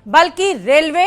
बल्कि रेलवे।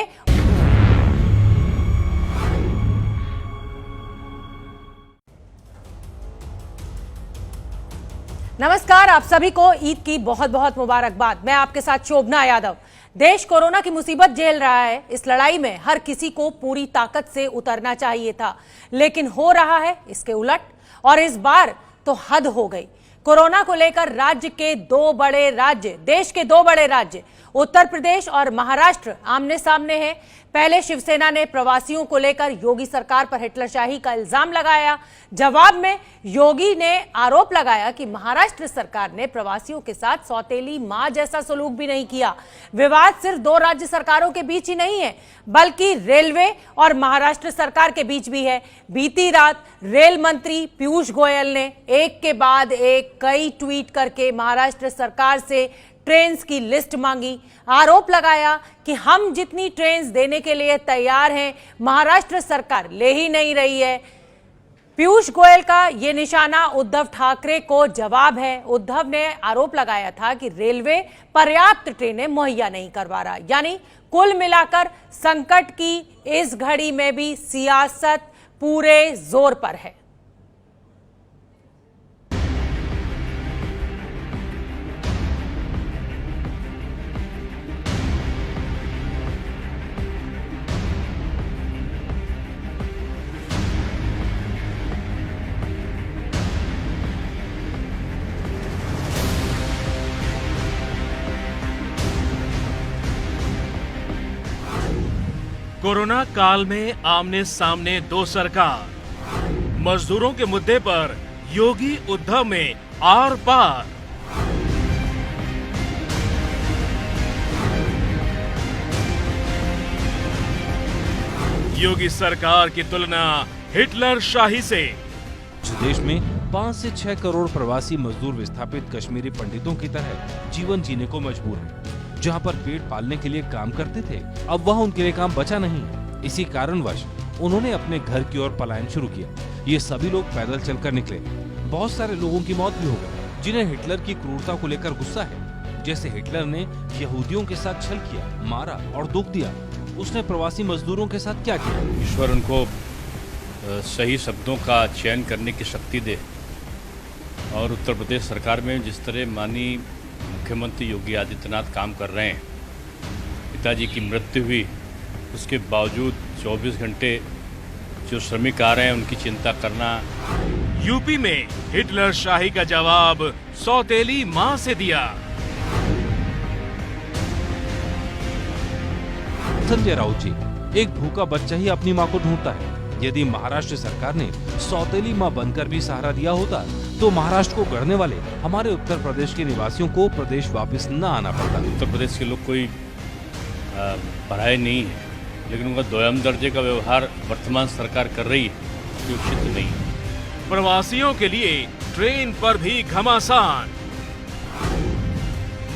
नमस्कार, आप सभी को ईद की बहुत बहुत मुबारकबाद। मैं आपके साथ शोभना यादव। देश कोरोना की मुसीबत झेल रहा है। इस लड़ाई में हर किसी को पूरी ताकत से उतरना चाहिए था, लेकिन हो रहा है इसके उलट। और इस बार तो हद हो गई। कोरोना को लेकर राज्य के देश के दो बड़े राज्य उत्तर प्रदेश और महाराष्ट्र आमने सामने हैं। पहले शिवसेना ने प्रवासियों को लेकर योगी सरकार पर हिटलरशाही का इल्जाम लगाया। जवाब में योगी ने आरोप लगाया कि महाराष्ट्र सरकार ने प्रवासियों के साथ सौतेली मां जैसा सलूक भी नहीं किया। विवाद सिर्फ दो राज्य सरकारों के बीच ही नहीं है, बल्कि रेलवे और महाराष्ट्र सरकार के बीच भी है। बीती रात रेल मंत्री पीयूष गोयल ने एक के बाद एक कई ट्वीट करके महाराष्ट्र सरकार से ट्रेन्स की लिस्ट मांगी। आरोप लगाया कि हम जितनी ट्रेन्स देने के लिए तैयार हैं, महाराष्ट्र सरकार ले ही नहीं रही है। पीयूष गोयल का यह निशाना उद्धव ठाकरे को जवाब है। उद्धव ने आरोप लगाया था कि रेलवे पर्याप्त ट्रेनें मुहैया नहीं करवा रहा। यानी कुल मिलाकर संकट की इस घड़ी में भी सियासत पूरे जोर पर है। कोरोना काल में आमने सामने दो सरकार। मजदूरों के मुद्दे पर योगी उद्धव में आर पार। योगी सरकार की तुलना हिटलर शाही से। देश में 5 से 6 करोड़ प्रवासी मजदूर विस्थापित कश्मीरी पंडितों की तरह जीवन जीने को मजबूर हैं। जहां पर पेट पालने के लिए काम करते थे, अब वहां उनके लिए काम बचा नहीं। इसी कारणवश उन्होंने अपने घर की ओर पलायन शुरू किया। ये सभी लोग पैदल चलकर निकले। बहुत सारे लोगों की मौत भी हो गई, जिन्हें हिटलर की क्रूरता को लेकर गुस्सा है। जैसे हिटलर ने यहूदियों के साथ छल किया, मारा और दुख दिया, उसने प्रवासी मजदूरों के साथ क्या किया? ईश्वर उनको सही शब्दों का चयन करने की शक्ति दे। और उत्तर प्रदेश सरकार में जिस तरह माननीय मुख्यमंत्री योगी आदित्यनाथ काम कर रहे हैं, पिताजी की मृत्यु हुई उसके बावजूद 24 घंटे जो श्रमिक आ रहे हैं उनकी चिंता करना। यूपी में हिटलर शाही का जवाब सौतेली मां से दिया। संजय राउत जी, एक भूखा बच्चा ही अपनी मां को ढूंढता है। यदि महाराष्ट्र सरकार ने सौतेली मां बनकर भी सहारा दिया होता, तो महाराष्ट्र को गढ़ने वाले हमारे उत्तर प्रदेश के निवासियों को प्रदेश वापस न आना पड़ता। उत्तर प्रदेश के लोग कोई पढ़ाई नहीं है, लेकिन उनका दोयम दर्जे का व्यवहार वर्तमान सरकार कर रही है, जो उचित नहीं है। प्रवासियों के लिए ट्रेन पर भी घमासान।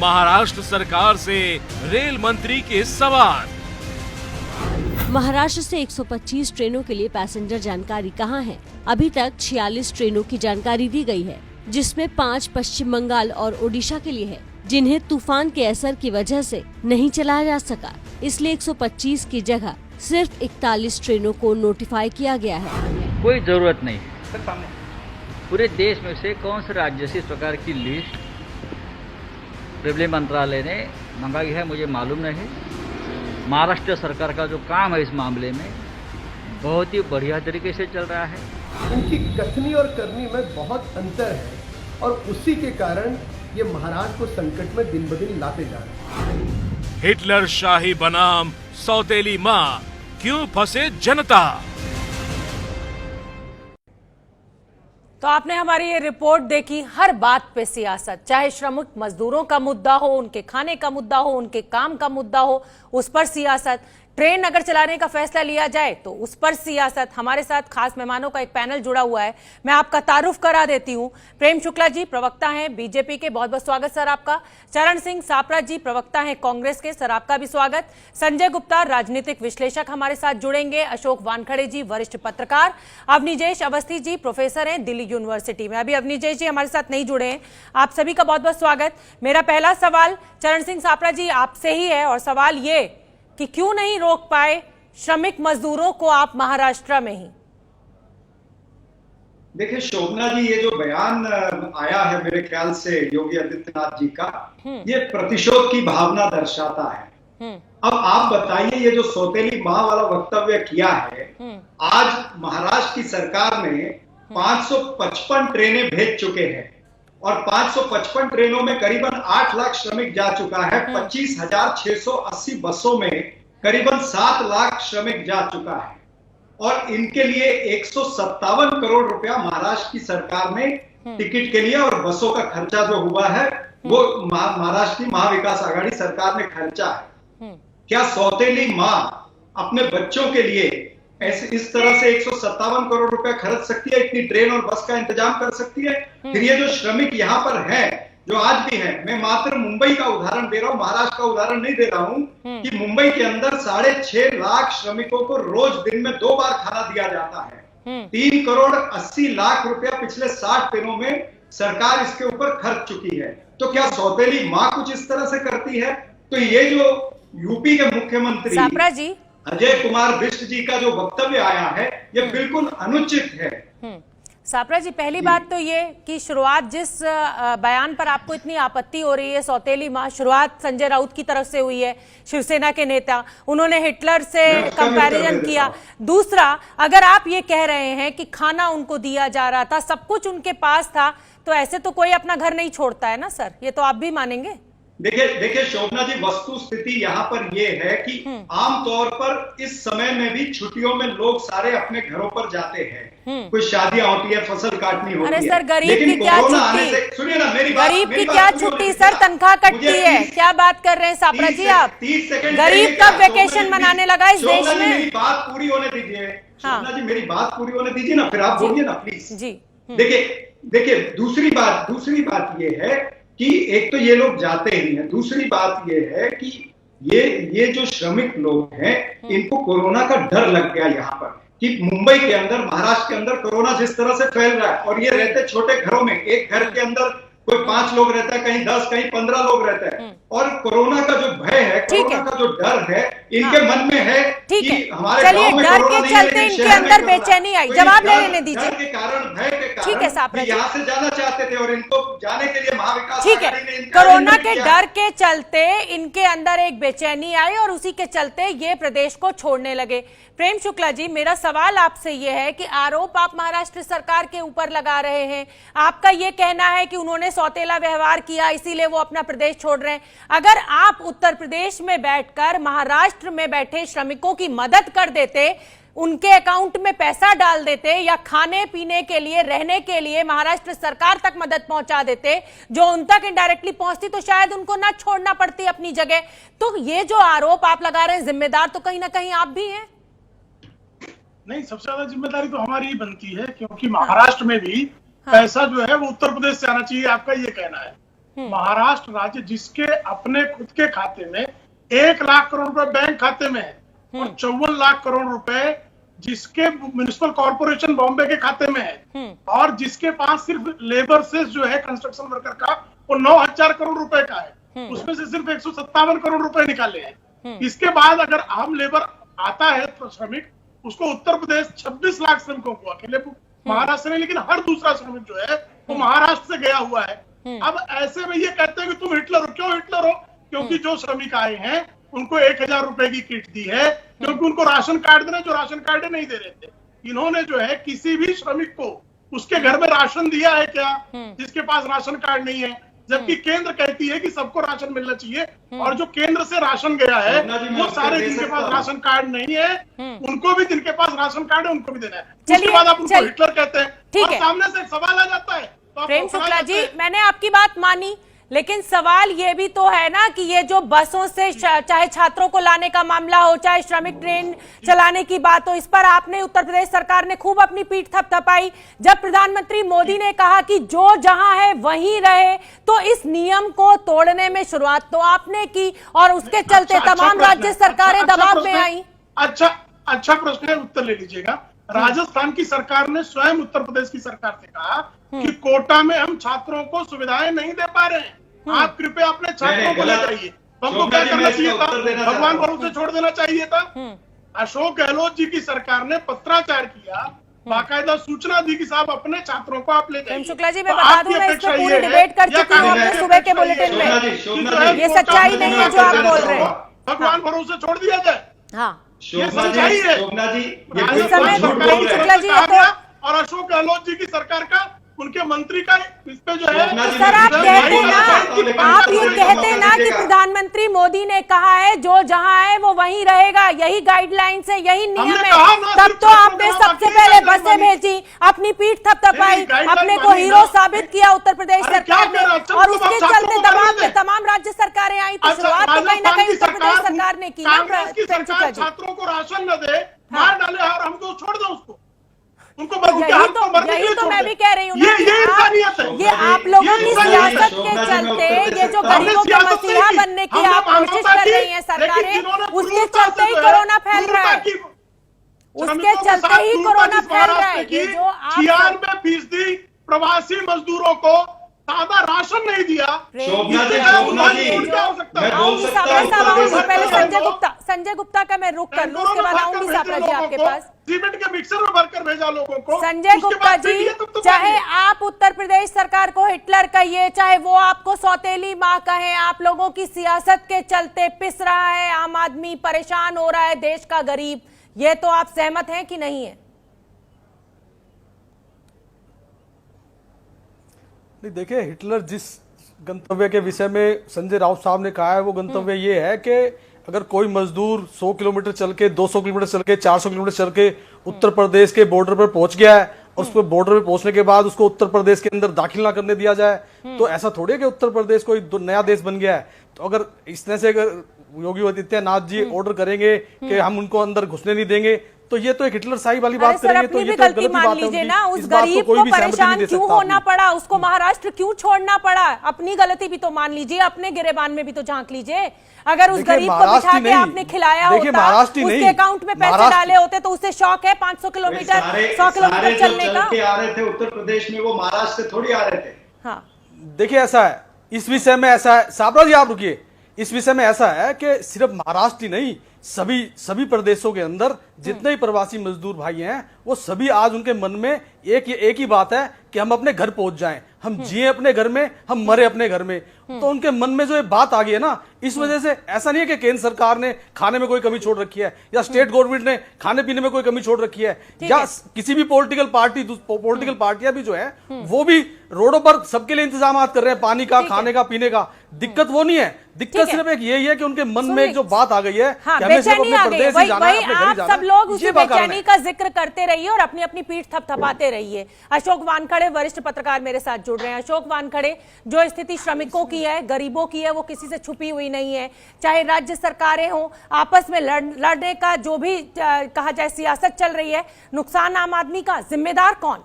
महाराष्ट्र सरकार से रेल मंत्री के सवाल। महाराष्ट्र से 125 ट्रेनों के लिए पैसेंजर जानकारी कहां है? अभी तक 46 ट्रेनों की जानकारी दी गई है, जिसमें 5 पश्चिम बंगाल और ओडिशा के लिए है, जिन्हें तूफान के असर की वजह से नहीं चलाया जा सका। इसलिए 125 की जगह सिर्फ 41 ट्रेनों को नोटिफाई किया गया है। कोई जरूरत नहीं है। पूरे देश में से कौन से राज्य से इस प्रकार की लिस्ट रेलवे मंत्रालय ने मंगाई है मुझे मालूम नहीं। महाराष्ट्र सरकार का जो काम है इस मामले में बहुत ही बढ़िया तरीके से चल रहा है। इनकी कथनी और करनी में बहुत अंतर है और उसी के कारण ये महाराष्ट्र को संकट में दिन ब दिन लाते जा रहे हैं। हिटलर शाही बनाम सौतेली मां, क्यों फंसे जनता? तो आपने हमारी ये रिपोर्ट देखी। हर बात पे सियासत, चाहे श्रमिक मजदूरों का मुद्दा हो, उनके खाने का मुद्दा हो, उनके काम का मुद्दा हो, उस पर सियासत। ट्रेन अगर चलाने का फैसला लिया जाए तो उस पर सियासत। हमारे साथ खास मेहमानों का एक पैनल जुड़ा हुआ है, मैं आपका तारुफ करा देती हूं। प्रेम शुक्ला जी प्रवक्ता हैं बीजेपी के, बहुत बहुत स्वागत सर आपका। चरण सिंह सापरा जी प्रवक्ता हैं कांग्रेस के, सर आपका भी स्वागत। संजय गुप्ता राजनीतिक विश्लेषक हमारे साथ जुड़ेंगे। अशोक वानखड़े जी वरिष्ठ पत्रकार। अवनीजेश अवस्थी जी प्रोफेसर हैं दिल्ली यूनिवर्सिटी में। अभी अवनीजेश जी हमारे साथ नहीं जुड़े हैं। आप सभी का बहुत बहुत स्वागत। मेरा पहला सवाल चरण सिंह सापरा जी आपसे ही है और सवाल ये कि क्यों नहीं रोक पाए श्रमिक मजदूरों को आप महाराष्ट्र में ही? देखिए शोभना जी, ये जो बयान आया है मेरे ख्याल से योगी आदित्यनाथ जी का, ये प्रतिशोध की भावना दर्शाता है। अब आप बताइए, ये जो सौतेली माँ वाला वक्तव्य किया है, आज महाराष्ट्र की सरकार ने 555 ट्रेनें भेज चुके हैं और 555 ट्रेनों में करीबन 8 लाख श्रमिक जा चुका है। 25,680 बसों में करीबन 7 लाख श्रमिक जा चुका है और इनके लिए 157 करोड़ रुपया महाराष्ट्र की सरकार ने टिकट के लिए और बसों का खर्चा जो हुआ है वो महाराष्ट्र की महाविकास आघाड़ी सरकार ने खर्चा है। क्या सौतेली माँ अपने बच्चों के लिए ऐसे इस तरह से 157 करोड़ रुपया खर्च सकती है? इतनी ट्रेन और बस का इंतजाम कर सकती है? फिर ये जो श्रमिक यहाँ पर हैं, जो आज भी है, मैं मात्र मुंबई का उदाहरण दे रहा हूं, महाराष्ट्र का उदाहरण नहीं दे रहा हूं, कि मुंबई के अंदर 6.5 लाख श्रमिकों को रोज दिन में 2 बार खाना दिया जाता है। 3 करोड़ 80 लाख रुपया पिछले 60 दिनों में सरकार इसके ऊपर खर्च चुकी है। तो क्या सौतेली माँ कुछ इस तरह से करती है? तो ये जो यूपी के मुख्यमंत्री सापरा जी, अजय कुमार बिष्ट जी का जो वक्तव्य आया है, ये बिल्कुल अनुचित है। सापरा जी, पहली बात तो ये कि शुरुआत जिस बयान पर आपको इतनी आपत्ति हो रही है, सौतेली माँ, शुरुआत संजय राउत की तरफ से हुई है, शिवसेना के नेता, उन्होंने हिटलर से कंपैरिजन किया। दूसरा, अगर आप ये कह रहे हैं कि खाना उनको दिया जा रहा था, सब कुछ उनके पास था, तो ऐसे तो कोई अपना घर नहीं छोड़ता है ना सर, ये तो आप भी मानेंगे। देखिए शोभना जी, वस्तु स्थिति यहाँ पर ये है कि आमतौर पर इस समय में भी छुट्टियों में लोग सारे अपने घरों पर जाते हैं, कोई शादियां होती है, फसल काटनी होती है। अरे सर, गरीब की क्या छुट्टी? सुनिए ना मेरी बात, गरीब की क्या छुट्टी सर, तनख्वाह कटती है, क्या बात कर रहे हैं सापरा जी आप? 30 सेकंड गरीब कब वेकेशन मनाने लगा इस देश में? मेरी बात पूरी होने दीजिए शोभना जी, मेरी बात पूरी होने दीजिए ना, फिर आप बोलिए ना प्लीज जी। देखिए दूसरी बात ये है कि एक तो ये लोग जाते ही हैं, दूसरी बात ये है कि ये जो श्रमिक लोग हैं, इनको कोरोना का डर लग गया यहाँ पर, कि मुंबई के अंदर, महाराष्ट्र के अंदर कोरोना जिस तरह से फैल रहा है, और ये रहते छोटे घरों में, एक घर के अंदर कोई 5 लोग रहता है, कहीं 10, कहीं 15 लोग रहते हैं, और कोरोना का जो भय है, कोरोना का जो डर है, इनके मन में है कि हमारे चलिए, डर के चलते इनके अंदर बेचैनी आई। जवाब ले लेने दीजिए। डर के कारण, भय के कारण, ठीक है सापरा जी, यहाँ से जाना चाहते थे और इनको जाने के लिए महाविकास ठीक है, कोरोना के डर के चलते इनके अंदर एक बेचैनी आई और उसी के चलते ये प्रदेश को छोड़ने लगे। प्रेम शुक्ला जी, मेरा सवाल आपसे ये है कि आरोप आप महाराष्ट्र सरकार के ऊपर लगा रहे हैं, आपका ये कहना है कि उन्होंने सौतेला व्यवहार किया इसीलिए वो अपना प्रदेश छोड़ रहे हैं। अगर आप उत्तर प्रदेश में बैठकर महाराष्ट्र में बैठे श्रमिकों की मदद कर देते, उनके अकाउंट में पैसा डाल देते या खाने पीने के लिए, रहने के लिए महाराष्ट्र सरकार तक मदद पहुंचा देते, जो उन तक इनडायरेक्टली पहुंचती, तो शायद उनको ना छोड़ना पड़ती अपनी जगह। तो ये जो आरोप आप लगा रहे हैं, जिम्मेदार तो कहीं ना कहीं आप भी हैं। नहीं, सबसे ज्यादा जिम्मेदारी तो हमारी ही बनती है, क्योंकि महाराष्ट्र में भी पैसा जो है वो उत्तर प्रदेश से आना चाहिए, आपका ये कहना है। महाराष्ट्र राज्य जिसके अपने खुद के खाते में 1 लाख करोड़ रुपए बैंक खाते में है और 54 लाख करोड़ रुपए जिसके म्युनिसिपल कॉर्पोरेशन बॉम्बे के खाते में है, और जिसके पास सिर्फ लेबर से जो है कंस्ट्रक्शन वर्कर का वो 9,000 करोड़ रुपए का है, उसमें से सिर्फ 157 करोड़ रुपए निकाले हैं। इसके बाद अगर आम लेबर आता है तो श्रमिक, उसको उत्तर प्रदेश 26 लाख श्रमिकों को, अकेले महाराष्ट्र नहीं लेकिन हर दूसरा श्रमिक जो है वो महाराष्ट्र से गया हुआ है। अब ऐसे में ये कहते हैं कि तुम हिटलर हो। क्यों हिटलर हो? क्योंकि जो श्रमिक आए हैं उनको 1,000 रुपए की किट दी है, क्योंकि उनको राशन कार्ड देना, जो राशन कार्ड नहीं दे रहे थे। इन्होंने जो है किसी भी श्रमिक को उसके घर में राशन दिया है क्या, जिसके पास राशन कार्ड नहीं है? जबकि केंद्र कहती है कि सबको राशन मिलना चाहिए, और जो केंद्र से राशन गया है वो सारे जिनके पास राशन कार्ड नहीं है उनको भी, जिनके पास राशन कार्ड है उनको भी देना है। उसके बाद आप उनको हिटलर कहते हैं और सामने से सवाल आ जाता है। तो प्रेम शुक्ला जी, मैंने आपकी बात मानी, लेकिन सवाल ये भी तो है ना कि ये जो बसों से चाहे छात्रों को लाने का मामला हो, चाहे श्रमिक ट्रेन चलाने की बात हो, इस पर आपने, उत्तर प्रदेश सरकार ने खूब अपनी पीठ थपथपाई। जब प्रधानमंत्री मोदी ने कहा कि जो जहां है वहीं रहे, तो इस नियम को तोड़ने में शुरुआत तो आपने की और उसके चलते तमाम राज्य सरकारें दबाव में आई। अच्छा प्रश्न है, उत्तर ले लीजिएगा। राजस्थान की सरकार ने स्वयं उत्तर प्रदेश की सरकार से कहा कि कोटा में हम छात्रों को सुविधाएं नहीं दे पा रहे हैं, आप कृपया अपने छात्रों को ले जाइए। हमको क्या करना चाहिए था? भगवान भरोसे छोड़ देना चाहिए था। अशोक गहलोत जी की सरकार ने पत्राचार किया, बाकायदा सूचना दी कि साहब अपने छात्रों को आप ले जाइए। शुक्ला जी, मैं बता दूं, मैं इस पर पूरी डिबेट कर चुकी हूँ अपने सुबह के बुलेटिन में। ये सच्चाई नहीं है जो आप बोल रहे हैं। भगवान भरोसे छोड़ दिया जाए। हाँ, ये सच्चाई है। इस समय शुक्ला जी और अशोक गहलोत जी की सरकार का, उनके मंत्री का इस पे जो है, सर आप कहते ना, आप ये कहते ना कि प्रधानमंत्री मोदी ने कहा है जो जहां है वो वहीं रहेगा, यही गाइडलाइंस है, यही नियम है, तब तो आपने सबसे पहले बसें भेजी, अपनी पीठ थपथपाई, अपने को हीरो साबित किया उत्तर प्रदेश सरकार ने, और उसके चलते दबाव में तमाम राज्य सरकारें आई। तो शुरुआत तो कहीं ना कहीं उत्तर प्रदेश सरकार ने की ना। छात्रों को राशन न दे, मार डाले और हमको छोड़ दो उसको, उनको यही तो मैं भी कह रही हूँ। ये आप लोगों की सियासत के चलते, ये जो गरीबों के मसीहा बनने की आप कोशिश कर रही हैं सरकारें, उसके चलते ही कोरोना फैल रहा है। उसके चलते ही कोरोना फैल रहा है। ये जो 96% प्रवासी मजदूरों को सादा राशन नहीं दिया। पहले संजय गुप्ता का मैं रुक कर लूं, उसके बाद आऊंगी सापरा जी आपके पास। सीमेंट के मिक्सर में भरकर भेजा लोगों को। संजय गुप्ता जी, चाहे आप उत्तर प्रदेश सरकार को हिटलर कहिए, चाहे वो आपको सौतेली माँ कहें, आप लोगों की सियासत के चलते पिस रहा है आम आदमी, परेशान हो रहा है देश का गरीब। ये तो आप सहमत हैं कि नहीं है? नहीं, देखिए, हिटलर जिस गंतव्य के विषय में संजय राउत साहब ने कहा है, वो गंतव्य ये है कि अगर कोई मजदूर 100 किलोमीटर चल के, 200 किलोमीटर चल के, 400 किलोमीटर चल के उत्तर प्रदेश के बॉर्डर पर पहुंच गया है, और उसको बॉर्डर पे पहुंचने के बाद उसको उत्तर प्रदेश के अंदर दाखिल ना करने दिया जाए, तो ऐसा थोड़ी है कि उत्तर प्रदेश कोई नया देश बन गया है। तो अगर इस तरह से अगर योगी आदित्यनाथ जी ऑर्डर करेंगे कि हम उनको अंदर घुसने नहीं देंगे, तो ये तो एक हिटलर शाही वाली बात करेंगे। तो ये तो गलती मान लीजिए ना, उस गरीब को परेशान क्यों होना पड़ा, उसको महाराष्ट्र क्यों छोड़ना पड़ा, अपनी गलती भी तो मान लीजिए, अपने गिरेबान में भी तो झांक लीजिए। अगर उस गरीब को बिठा के आपने खिलाया होता, उसके अकाउंट में पैसे डाले होते, तो उससे शौक है 500 किलोमीटर 100 किलोमीटर चलने का। आ रहे थे उत्तर प्रदेश में, वो महाराष्ट्र से थोड़ी आ रहे थे। हाँ, देखिए, ऐसा है इस विषय में, ऐसा है साबरा जी, आप रुकिए, इस विषय में ऐसा है कि सिर्फ महाराष्ट्र ही नहीं, सभी प्रदेशों के अंदर जितने ही प्रवासी मजदूर भाई हैं, वो सभी आज उनके मन में एक ही बात है कि हम अपने घर पहुंच जाएं, हम जिए अपने घर में, हम मरे अपने घर में। तो उनके मन में जो ये बात आ गई है ना, इस वजह से ऐसा नहीं है कि केंद्र सरकार ने खाने में कोई कमी छोड़ रखी है, या स्टेट गवर्नमेंट ने खाने पीने में कोई कमी छोड़ रखी है, या किसी भी पॉलिटिकल पार्टियां भी जो है वो भी रोडों पर सबके लिए इंतजाम कर रहे हैं, पानी का, खाने का, पीने का। दिक्कत वो नहीं है, दिक्कत सिर्फ एक यही है कि उनके मन में एक जो बात आ गई है कि हमें सिर्फ अपने प्रदेश ही जाना है, अपने घर ही जाना है। सब लोग उसी बेचैनी का जिक्र करते रहिए और अपनी अपनी पीठ थपथपाते रहिए। अशोक वानखड़े वरिष्ठ पत्रकार मेरे साथ जुड़ रहे हैं। अशोक वानखड़े, जो स्थिति श्रमिकों की है, गरीबों की है, वो किसी से छुपी हुई नहीं है। चाहे राज्य सरकारें हों, आपस में लड़ने का जो भी कहा जाए सियासत चल रही है, नुकसान आम आदमी का, जिम्मेदार कौन?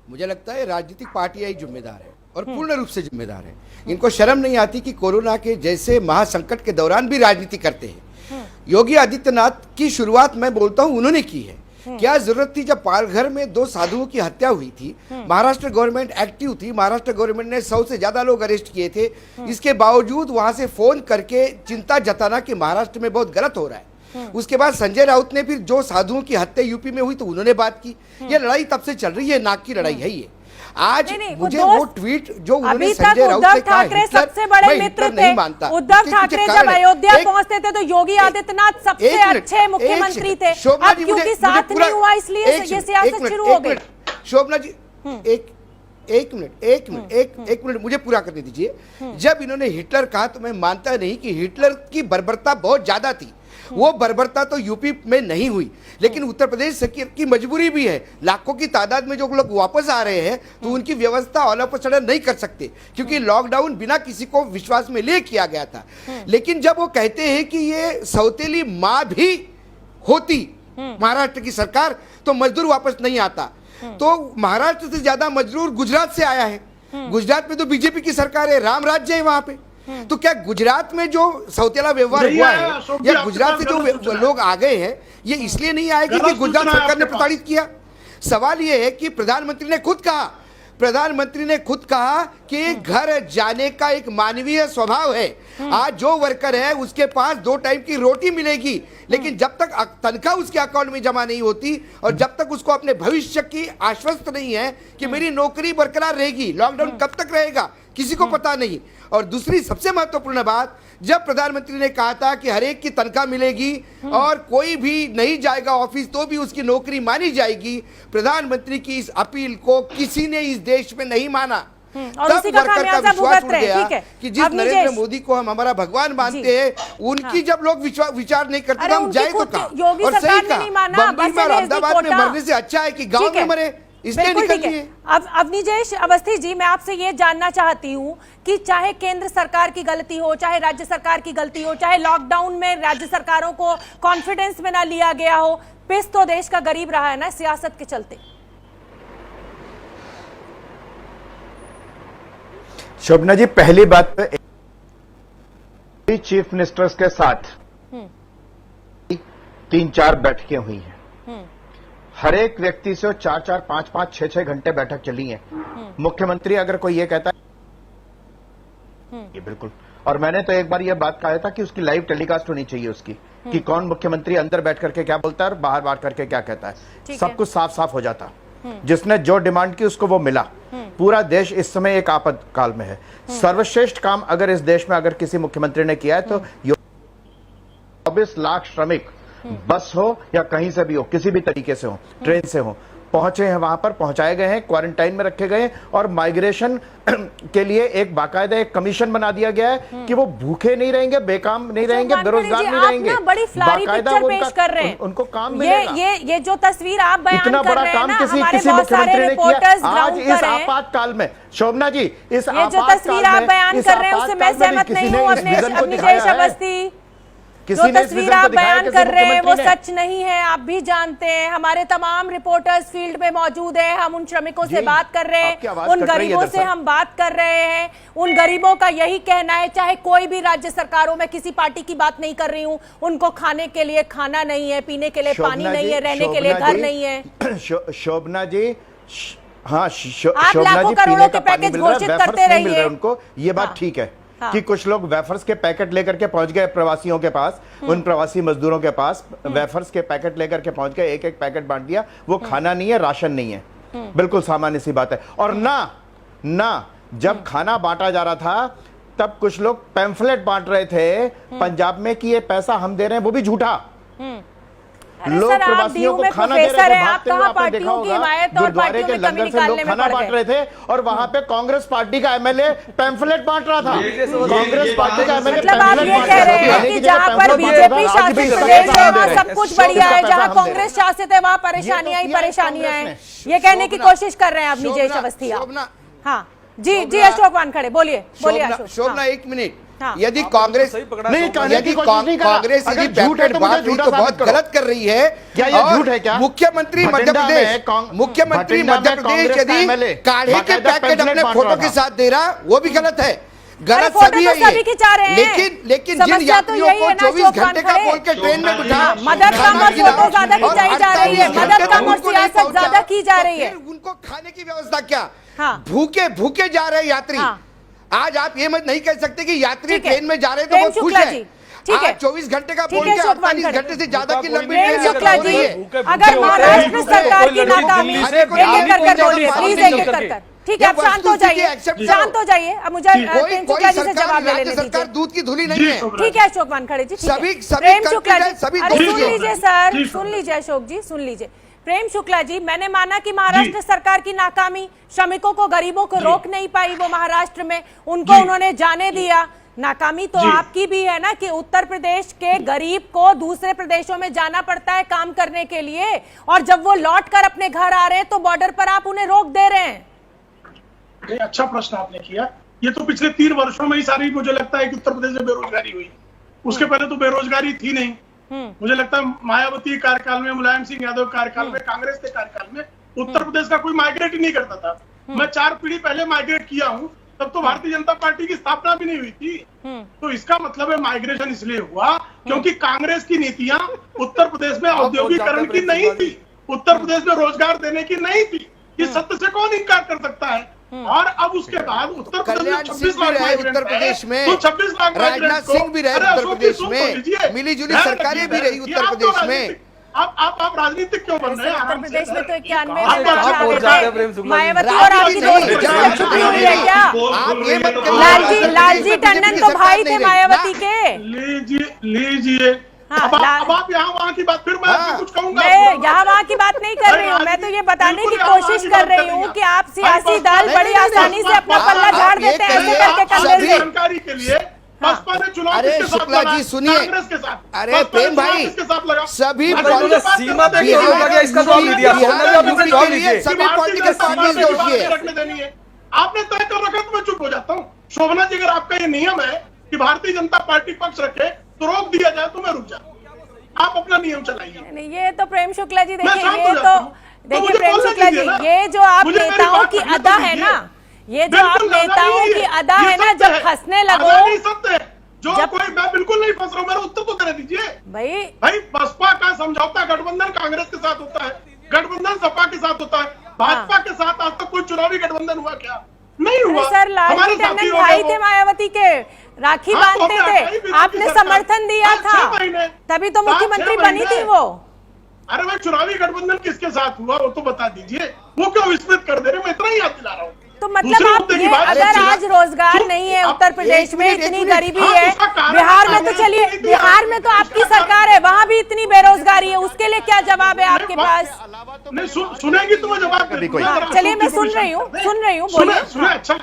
मुझे लगता है राजनीतिक पार्टियां ही जिम्मेदार है, और पूर्ण रूप से जिम्मेदार है। इनको शर्म नहीं आती कि कोरोना के जैसे महासंकट के दौरान भी राजनीति करते हैं। योगी आदित्यनाथ की शुरुआत मैं बोलता हूं उन्होंने की है। क्या जरूरत थी, जब पालघर में 2 साधुओं की हत्या हुई थी, महाराष्ट्र गवर्नमेंट एक्टिव थी, महाराष्ट्र गवर्नमेंट ने 100 से ज्यादा लोग अरेस्ट किए थे, इसके बावजूद वहां से फोन करके चिंता जताना कि महाराष्ट्र में बहुत गलत हो रहा है। उसके बाद संजय राउत ने फिर जो साधुओं की हत्या यूपी में हुई तो उन्होंने बात की। ये लड़ाई तब से चल रही है, नाक की लड़ाई है ये। आज मुझे वो ट्वीट जो उन्होंने संजय राउत से कहा, ठाकरे सबसे बड़े मित्र थे। उद्धव ठाकरे जब अयोध्या पहुंचते थे तो योगी आदित्यनाथ सबसे अच्छे मुख्यमंत्री थे। अब क्योंकि साथ नहीं हुआ इसलिए ये सियासत शुरू हो गई। शोभना जी, एक मिनट मुझे पूरा करने दीजिए। जब इन्होंने हिटलर कहा तो मैं मानता नहीं कि हिटलर की बर्बरता बहुत ज्यादा थी। वो बर्बरता तो यूपी में नहीं हुई, लेकिन उत्तर प्रदेश की मजबूरी भी है। लाखों की तादाद में जो लोग वापस आ रहे हैं तो उनकी व्यवस्था ऑल ऑफ अ सडन नहीं कर सकते, क्योंकि लॉकडाउन बिना किसी को विश्वास में ले किया गया था। लेकिन जब वो कहते हैं कि ये सौतेली माँ भी होती महाराष्ट्र की सरकार तो मजदूर वापस नहीं आता, तो महाराष्ट्र से ज्यादा मजदूर गुजरात से आया है। गुजरात में तो बीजेपी की सरकार है, राम राज्य है वहां पे। तो क्या गुजरात में जो सौतेला व्यवहार हुआ है, या गुजरात से जो लोग आ गए हैं, ये इसलिए नहीं आए कि गुजरात सरकार ने प्रताड़ित किया? सवाल ये है कि प्रधानमंत्री ने खुद कहा प्रधानमंत्री ने खुद कहा कि घर जाने का एक मानवीय स्वभाव है। आज जो वर्कर है उसके पास 2 टाइम की रोटी मिलेगी, लेकिन जब तक तनख्वाह उसके अकाउंट में जमा नहीं होती और जब तक उसको अपने भविष्य की आश्वस्त नहीं है कि मेरी नौकरी बरकरार रहेगी, लॉकडाउन कब तक रहेगा किसी को पता नहीं। और दूसरी सबसे महत्वपूर्ण बात, जब प्रधानमंत्री ने कहा था कि हर एक की तनख्वाह मिलेगी और कोई भी नहीं जाएगा ऑफिस तो भी उसकी नौकरी मानी जाएगी, प्रधानमंत्री की इस अपील को किसी ने इस देश में नहीं माना। और उसी तब का वर्कर का खामियाजा विश्वास उठ भुगत रहे हैं। गया ठीक है, कि जिस अब नरेंद्र नीजेश, मोदी को हम हमारा भगवान मानते हैं, उनकी जब लोग विचार नहीं करते अरे तो हम उनकी जाए तो खुद कहाँ? योगी और सरकार सही ने नहीं माना, कहा, बम्बई बस में और ये अहमदाबाद में कोटा। मरने से अच्छा है कि गांव ठीक में है। मरे, इसलिए बिल्कुल निकल ठीक है। लिए। अब नीजेश अवस्थी जी, मैं आपसे ये जानना चाहती हूँ कि चाहे केंद्र सरकार की गलती हो, चाहे राज्य सरकार की गलती हो, चाहे लॉकडाउन में राज्य सरकारों को कॉन्फिडेंस में ना लिया गया हो, पिस तो देश का गरीब रहा है ना सियासत के चलते। शोभना जी, पहली बात तो चीफ मिनिस्टर्स के साथ 3-4 बैठकें हुई हैं। हर एक व्यक्ति से 4-4, 5-5, 6-6 घंटे बैठक चली है। मुख्यमंत्री अगर कोई ये कहता है ये बिल्कुल, और मैंने तो एक बार ये बात कहा था कि उसकी लाइव टेलीकास्ट होनी चाहिए उसकी, कि कौन मुख्यमंत्री अंदर बैठ करके क्या बोलता है और बाहर बाहर करके क्या कहता है, सब कुछ साफ साफ हो जाता। जिसने जो डिमांड की उसको वो मिला। पूरा देश इस समय एक आपातकाल में है। सर्वश्रेष्ठ काम अगर इस देश में अगर किसी मुख्यमंत्री ने किया है तो 24 लाख श्रमिक बस हो या कहीं से भी हो, किसी भी तरीके से हो, ट्रेन से हो, पहुंचे हैं, वहां पर पहुंचाए गए हैं, क्वारंटाइन में रखे गए हैं और माइग्रेशन के लिए एक बाकायदा एक कमीशन बना दिया गया है कि वो भूखे नहीं रहेंगे, बेकाम नहीं रहेंगे, बेरोजगार नहीं रहेंगे। बड़ी फ्लारी पिक्चर पेश कर रहे हैं, उनको काम मिलेगा। ये जो तस्वीर आप बयान इतना कर बड़ा रहे हैं काम ना, किसी हमारे किसी बहुत सारे मुख्यमंत्री ने रिपोर्टर्स किया। आज ग्राउंड इस पर हैं। आपातकाल में, शोभना जी, इस ये जो तस्वीर आप बयान कर रहे हैं उससे मैं सहमत नहीं हूँ। अवनीश अवस्थी, जो तस्वीर आप बयान कर रहे हैं वो सच नहीं है, आप भी जानते हैं। हमारे तमाम रिपोर्टर्स फील्ड में मौजूद हैं, हम उन श्रमिकों से बात कर रहे हैं, उन गरीबों से हम बात कर रहे हैं। उन गरीबों का यही कहना है, चाहे कोई भी राज्य सरकारों में, किसी पार्टी की बात नहीं कर रही हूँ, उनको खाने के लिए खाना नहीं है, पीने के लिए पानी नहीं है, रहने के लिए घर नहीं है। शोभना जी, हाँ, आप लाखों करोड़ों के पैकेज घोषित करते रहिए उनको, ये बात ठीक है कि कुछ लोग वेफर्स के पैकेट लेकर के पहुंच गए प्रवासियों के पास, उन प्रवासी मजदूरों के पास वेफर्स के पैकेट लेकर के पहुंच गए, एक पैकेट बांट दिया। वो खाना नहीं है, राशन नहीं है, बिल्कुल सामान्य सी बात है। और ना जब खाना बांटा जा रहा था तब कुछ लोग पैम्फलेट बांट रहे थे पंजाब में कि ये पैसा हम दे रहे हैं, वो भी झूठा। लोग प्रवासियों को खाना दे रहे थे, भागते हुए आपने देखा होगा गुरुद्वारे के लंगर से लोग खाना बांट रहे थे और वहां पे कांग्रेस पार्टी का एमएलए पैम्फलेट बांट रहा था। कांग्रेस पार्टी का एमएलए मतलब आप ये कह रहे हैं कि जहां पर बीजेपी शासित प्रदेश है वहां सब कुछ बढ़िया है, जहां कांग्रेस शासित है वहां परेशानियां ही परेशानियां हैं, ये कहने की कोशिश कर रहे हैं आप नीजेश अवस्थी। हाँ जी, अशोक वानखड़े बोलिए अशोक। शोभना, 1 मिनट। यदि कांग्रेस यदि कांग्रेस यदि झूठ है तो बात हुई तो बहुत गलत कर रही है। क्या ये झूठ है क्या? मुख्यमंत्री मध्य प्रदेश यदि काढ़े के पैकेट अपने फोटो के साथ दे रहा, वो भी गलत है, गलत सभी है ये। लेकिन जिन यात्रियों को 24 घंटे का बोल के ट्रेन में बिठा, मदद कम और फोटो ज्यादा खिंचाई जा रही है, मदद कम और सियासत ज्यादा की जा रही है। उनको खाने की व्यवस्था क्या? भूखे जा रहे यात्री। आज आप ये मत नहीं कह सकते कि यात्री ट्रेन में जा रहे तो बहुत खुश है। ठीक है, 24 घंटे का बोल के 48 घंटे से ज्यादा की लंबी ट्रेन शुक्ला जी, अगर महाराष्ट्र सरकार की नाकामी, ठीक है, आप शांत हो जाइए। अब मुझे प्रेम शुक्ला जी से जवाब ले लेने दीजिए। दूध की धुली नहीं है। ठीक है अशोक वानखड़े जी, प्रेम शुक्ला जी, सुन लीजिए सर, सुन लीजिए अशोक जी, सुन लीजिए। प्रेम शुक्ला जी, मैंने माना कि महाराष्ट्र सरकार की नाकामी श्रमिकों को, गरीबों को रोक नहीं पाई, वो महाराष्ट्र में उनको उन्होंने जाने दिया। नाकामी तो आपकी भी है ना कि उत्तर प्रदेश के गरीब को दूसरे प्रदेशों में जाना पड़ता है काम करने के लिए, और जब वो लौट कर अपने घर आ रहे हैं तो बॉर्डर पर आप उन्हें रोक दे रहे हैं। अच्छा प्रश्न आपने किया। ये तो पिछले 3 वर्षों में ही सारी, मुझे लगता है कि उत्तर प्रदेश में बेरोजगारी हुई। उसके पहले तो बेरोजगारी थी नहीं। मुझे लगता है मायावती कार्यकाल में, मुलायम सिंह यादव कार्यकाल में, कांग्रेस के कार्यकाल में उत्तर प्रदेश का कोई माइग्रेट ही नहीं करता था। मैं 4 पीढ़ी पहले माइग्रेट किया हूँ, तब तो भारतीय जनता पार्टी की स्थापना भी नहीं हुई थी। तो इसका मतलब है माइग्रेशन इसलिए हुआ क्योंकि कांग्रेस की नीतियां उत्तर प्रदेश में औद्योगिकरण की नहीं थी, उत्तर प्रदेश में रोजगार देने की नहीं थी, इस सत्य से कौन इनकार कर सकता है? और अब उसके बाद उत्तर प्रदेश में कल्याण 26 सिंह भी लाख रहे माइग्रेंट उत्तर प्रदेश में, तो 26 लाख राजनाथ सिंह भी रहे उत्तर प्रदेश में, मिली जुली सरकारें भी रही उत्तर प्रदेश में। आप राजनीतिक क्यों बन रहे हैं? उत्तर प्रदेश में तो 91 मायावती और आपकी दोस्त छुपी हुई है क्या? लालजी टंडन तो भाई थे मायावती के। लीजिए अब आप यहाँ वहाँ की बात, फिर मैं कुछ कहूंगा। मैं यहाँ वहाँ की बात नहीं कर रही हूँ, मैं तो ये बताने की कोशिश कर रही हूँ कि आप सियासी दल बड़ी आसानी से अपना पल्ला झाड़ देते हैं ऐसे करके कंधे से। जानकारी के लिए बसपा ने चुनाव अरे शुक्ला जी सुनिए, अरे प्रेम भाई सभी सीमा तक इसका जवाब नहीं दिया, सभी पॉलिटिकल पार्टीज दोषी है। रखने देनी है, आपने तय कर रखा तो मैं चुप हो जाता हूँ। शोभना जी, अगर आपका ये नियम है कि भारतीय जनता पार्टी पक्ष रखे तो रोक दिया जाए तो मैं रुक जाऊँ। आप अपना नियम चलाइए। ये तो प्रेम शुक्ला जी देखिए, ये तो देखिए प्रेम शुक्ला जी, ये जो आप नेताओं की अदा है ना, ये जो आप नेताओं की अदा है ना, जब फंसने लगो जो कोई, मैं बिल्कुल नहीं फंस रहा हूँ, मेरा उत्तर तो देने दीजिए भाई। बसपा का समझौता गठबंधन कांग्रेस के साथ होता है, गठबंधन सपा के साथ होता है, भाजपा के साथ आज तक कोई चुनावी गठबंधन हुआ क्या? नहीं हुआ। सर लालजी टंडन भाई थे मायावती के, राखी बांधते थे, आपने समर्थन दिया था, तभी तो मुख्यमंत्री बनी थी वो। अरे भाई चुनावी गठबंधन किसके साथ हुआ वो तो बता दीजिए, वो क्यों विस्मृत कर दे रहे? मैं इतना ही याद दिला रहा हूँ। तो मतलब आप ये, अगर आज रोजगार नहीं है उत्तर प्रदेश में, इतनी गरीबी है, बिहार में तो चलिए, बिहार में तो आपकी सरकार है, वहाँ भी इतनी बेरोजगारी है, उसके लिए क्या जवाब है आपके पास? नहीं सुनेंगी तो मैं जवाब दूंगा। चलिए मैं सुन रही हूँ बोलिए। सुने अच्छा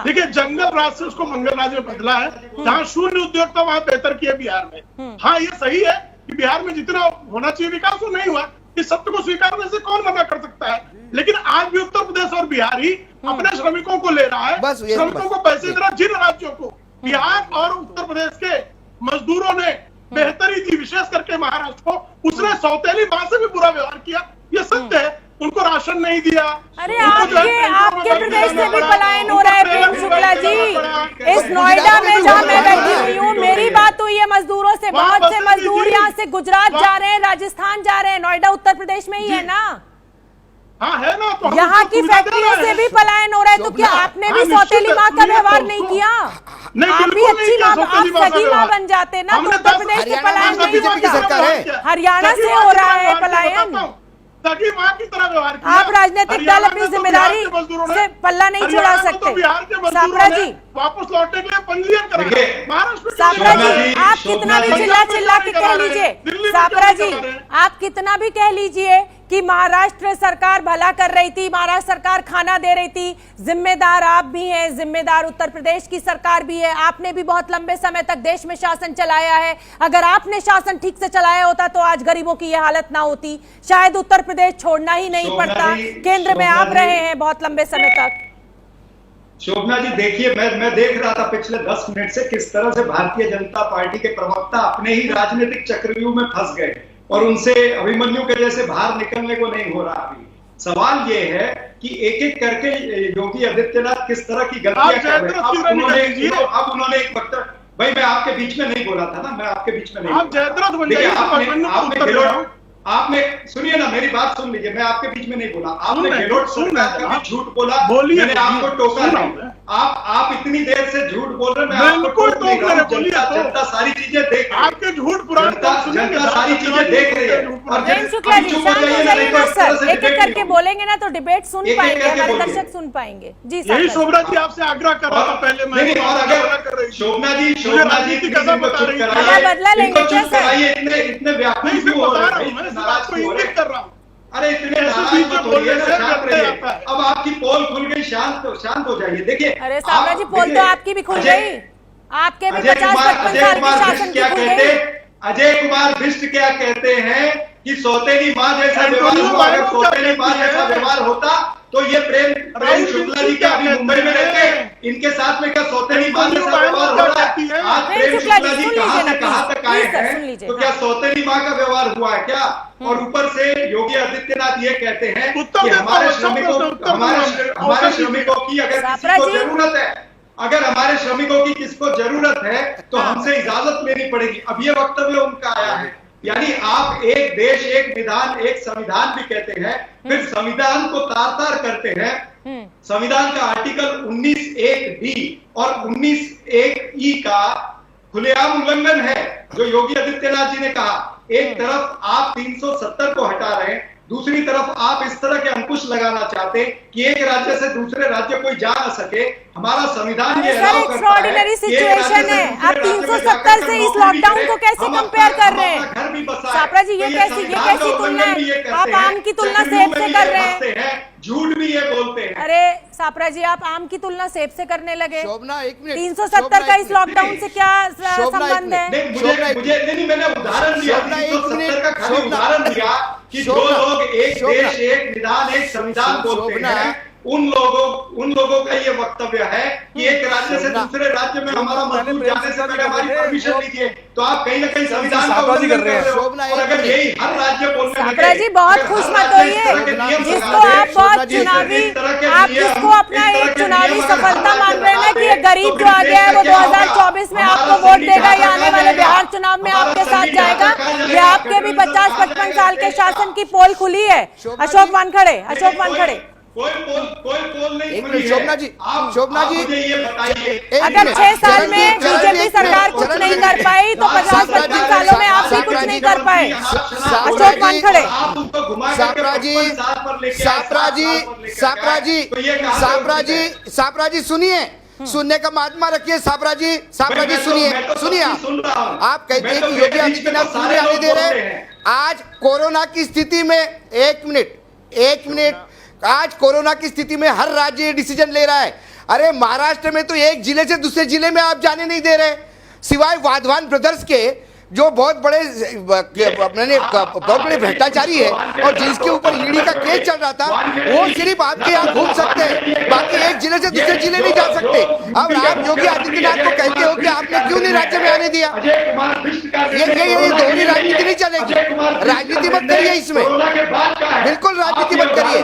देखिए, जंगल राज से उसको मंगल राज में बदला है। जहाँ शून्य उद्योग था वहाँ बेहतर किया बिहार में। हाँ ये सही है कि बिहार में जितना होना चाहिए विकास वो नहीं हुआ, इस सत्य को स्वीकारने से कौन मना कर सकता है? लेकिन आज भी उत्तर प्रदेश और बिहार ही अपने श्रमिकों को ले रहा है, श्रमिकों को पैसे दे रहा है। जिन राज्यों को बिहार और उत्तर प्रदेश के मजदूरों ने बेहतरी दी, विशेष करके महाराष्ट्र को, उसने सौतेली माँ से भी बुरा व्यवहार किया, ये सत्य है। उनको राशन नहीं दिया। अरे आपके प्रदेश से भी पलायन हो रहा है प्रेम शुक्ला जी। इस नोएडा में जहाँ मैं बैठी हुई हूँ, मेरी बात हुई है मजदूरों से, बहुत से मजदूर यहाँ से गुजरात जा रहे हैं, राजस्थान जा रहे हैं, नोएडा उत्तर प्रदेश में ही है ना? हाँ है ना, तो यहाँ की फैक्ट्रियों से भी पलायन हो रहा है, तो क्या आपने भी सौतेली माँ का व्यवहार नहीं किया? आप भी अच्छी माँ, आप सगी माँ बन जाते ना, तो उत्तर प्रदेश के पलायन नहीं होता। हरियाणा से हो रहा है पलायन। की तरह व्यवहार किया। आप राजनीतिक दल अपनी जिम्मेदारी से पल्ला नहीं छुड़ा सकते। सापरा जी वापस लौटने के लिए पंजीयन कराएंगे। सापरा जी आप कितना भी चिल्ला के कह लीजिए, सापरा जी आप कितना भी कह लीजिए कि महाराष्ट्र सरकार भला कर रही थी, महाराष्ट्र सरकार खाना दे रही थी, जिम्मेदार आप भी हैं, जिम्मेदार उत्तर प्रदेश की सरकार भी है। आपने भी बहुत लंबे समय तक देश में शासन चलाया है। अगर आपने शासन ठीक से चलाया होता तो आज गरीबों की यह हालत ना होती, शायद उत्तर प्रदेश छोड़ना ही नहीं पड़ता। केंद्र में आप रहे हैं बहुत लंबे समय तक। शोभना जी देखिए, मैं देख रहा था पिछले 10 मिनट से किस तरह से भारतीय जनता पार्टी के प्रवक्ता अपने ही राजनीतिक चक्रव्यूह में फंस गए और उनसे अभिमन्यु के जैसे बाहर निकलने को नहीं हो रहा। अभी सवाल ये है कि एक एक करके योगी आदित्यनाथ किस तरह की गलतियां कर रहे हैं। अब उन्होंने एक वक्तव्य, भाई मैं आपके बीच में नहीं बोला था ना, मैं आपके बीच में नहीं, आपने सुनिए ना, मेरी बात सुन लीजिए, मैं आपके बीच में नहीं बोला। आपने गहलोत सरकार का भी झूठ बोला, मैंने आपको टोका नहीं। आप इतनी देर से झूठ बोल रहे हैं, मैं आपको टोक नहीं रहा हूं। जनता सारी चीजें देख रही है, आपके झूठ जनता सारी चीजें देख रही है। और एक एक करके बोलेंगे ना तो डिबेट सुन पाएंगे, हमारे दर्शक सुन पाएंगे। जी यही शोभना जी आपसे आग्रह कर रहा था पहले मैं। और अगर शोभना जी बदला लेंगे इतने व्यापक क्यों हो रहे हैं? नाराज क्यों कर रहा हूँ? अरे इतने अब आपकी पोल खुल गई, शांत हो जाइए। देखिए अरे सावरा जी पोल तो आपकी भी खुल गई, आपके भी 50-55 साल के शासन की खुल गई। अजय कुमार बिष्ट क्या कहते हैं कि सौतेली माँ जैसा व्यवहार हुआ, अगर सौतेली माँ जैसा व्यवहार होता तो ये प्रेम शुक्ला जी क्या अभी मुंबई में रहते हैं, इनके साथ में क्या सौतेली माँ जैसा व्यवहार हो रहा है? आज प्रेम शुक्ला जी कहाँ तक आए हैं, तो क्या सौतेली माँ का व्यवहार हुआ है क्या? और ऊपर से योगी आदित्यनाथ ये कहते हैं कि हमारे श्रमिकों की अगर किसी को जरूरत है, अगर हमारे श्रमिकों की किसको जरूरत है तो हमसे इजाजत लेनी पड़ेगी। अब ये वक्तव्य उनका आया है यानी आप एक देश एक विधान एक संविधान भी कहते हैं, फिर संविधान को तार तार करते हैं। संविधान का आर्टिकल 19(1)(d) और 19(1)(e) का खुलेआम उल्लंघन है। जो योगी आदित्यनाथ जी ने कहा, एक तरफ आप 370 को हटा रहे हैं, दूसरी तरफ आप इस तरह के अंकुश लगाना चाहते हैं कि एक राज्य से दूसरे राज्य कोई जा न सके। हमारा संविधान ये अलाउ करता है। एक्स्ट्राऑर्डिनरी सिचुएशन है, आप 370 से इस लॉकडाउन को कैसे कंपेयर कर रहे हैं? छापरा जी, ये कैसी तुलना है? आप आम की तुलना सेब से कर रहे हैं, झूठ भी ये बोलते हैं। अरे छापरा जी, आप आम की तुलना सेब से करने लगे। शोभना, एक मिनट। 370 का इस लॉकडाउन से क्या संबंध है? नहीं, मैंने उदाहरण दिया, 370 का खाली उदाहरण दिया कि जो लोग एक देश एक विधान एक संविधान बोलते हैं, उन लोगों का ये वक्तव्य है कि एक राज्य से दूसरे राज्य में हमारा मजदूर जाने से पहले हमारी परमिशन लीजिए। तो आप कहीं ना कहीं संविधान का उल्लंघन कर रहे हो। और अगर यही हर राज्य बोलने लगे, छापरा जी बहुत खुश मत होइए, जिसको आप बहुत चुनावी, आप जिसको अपना एक चुनावी सफलता मान रहे हैं कि ये गरीब जो आ गया है वो 2024 में आपको वोट देगा या आने वाले बिहार चुनाव में आपके साथ जाएगा, ये आपके भी 50-55 साल के शासन की पोल खुली है। अशोक वानखड़े कोई पोल नहीं खुली है। शोभना जी, मुझे ये बताइए, अगर 6 साल में बीजेपी सरकार कुछ नहीं कर पाई तो 50-55 सालों में आप भी कुछ नहीं कर पाए। अशोक वानखड़े, सापरा जी सुनिए, सुनने का महात्मा रखिए। सापरा जी सुनिए, आप कहते हैं कि योगी आदित्यनाथ पूरे आने दे रहे हैं। आज कोरोना की स्थिति में एक मिनट, आज कोरोना की स्थिति में हर राज्य ये डिसीजन ले रहा है। अरे महाराष्ट्र में तो एक जिले से दूसरे जिले में आप जाने नहीं दे रहे, सिवाय वाधवान ब्रदर्स के, जो बहुत बड़े भ्रष्टाचारी है और जिसके ऊपर ईडी का केस चल रहा था, वो सिर्फ आपके यहाँ घूम सकते हैं, बाकी एक जिले से दूसरे जिले नहीं जा सकते। अब आप योगी आदित्यनाथ को कहते हो कि आपने क्यों नहीं राज्य में आने दिया? ये दोहरी राजनीति नहीं चलेगी, राजनीति मत करिए इसमें, बिल्कुल राजनीति मत करिए।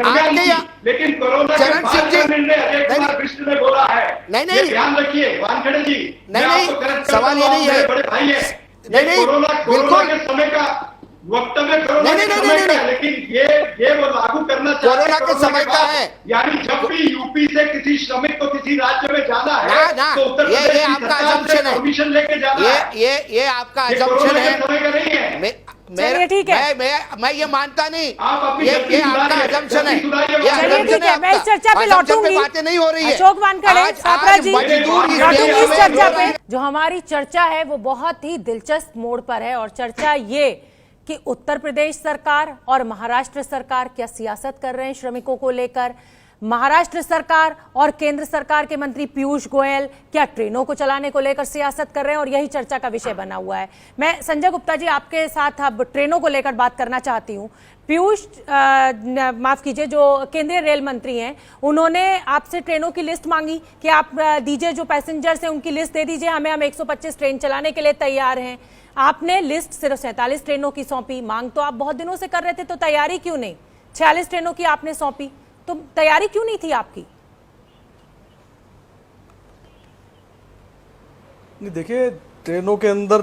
आपके यहाँ चरण सिंह जी नहीं, ध्यान रखिए वानखेड़े जी, नहीं, सवाल ये नहीं है, नहीं, कोरोना के समय का वक्तव्य नहीं, लेकिन ये वो लागू करना कोरोना के समय का है। यानी जब भी यूपी से किसी श्रमिक को किसी राज्य में जाना है तो उत्तर प्रदेश ये आपका असम्पशन है, परमिशन लेके जाना है। ये आपका असम्पशन है, समय का नहीं है। चलिए ठीक है, मैं ये मानता नहीं, ये आपका असम्पशन है। चलिए ठीक है, मैं इस चर्चा पे लौटूंगी। बातें नहीं हो रही है। अशोक वानखड़े, छापरा जी, लौटूंगी इस चर्चा पे। जो हमारी चर्चा है वो बहुत ही दिलचस्प मोड़ पर है, और चर्चा ये कि उत्तर प्रदेश सरकार और महाराष्ट्र सरकार क्या सियासत कर रहे हैं श्रमिकों को लेकर। महाराष्ट्र सरकार और केंद्र सरकार के मंत्री पीयूष गोयल क्या ट्रेनों को चलाने को लेकर सियासत कर रहे हैं, और यही चर्चा का विषय बना हुआ है। मैं संजय गुप्ता जी आपके साथ अब ट्रेनों को लेकर बात करना चाहती हूं। पीयूष, माफ कीजिए, जो केंद्रीय रेल मंत्री हैं, उन्होंने आपसे ट्रेनों की लिस्ट मांगी कि आप दीजिए, जो पैसेंजर्स हैं उनकी लिस्ट दे दीजिए हमें, हम 125 ट्रेन चलाने के लिए तैयार हैं। आपने लिस्ट सिर्फ 47 ट्रेनों की सौंपी। मांग तो आप बहुत दिनों से कर रहे थे, तो तैयारी क्यों नहीं? 46 ट्रेनों की आपने सौंपी, तो तैयारी क्यों नहीं थी आपकी? नहीं, देखिए, ट्रेनों के अंदर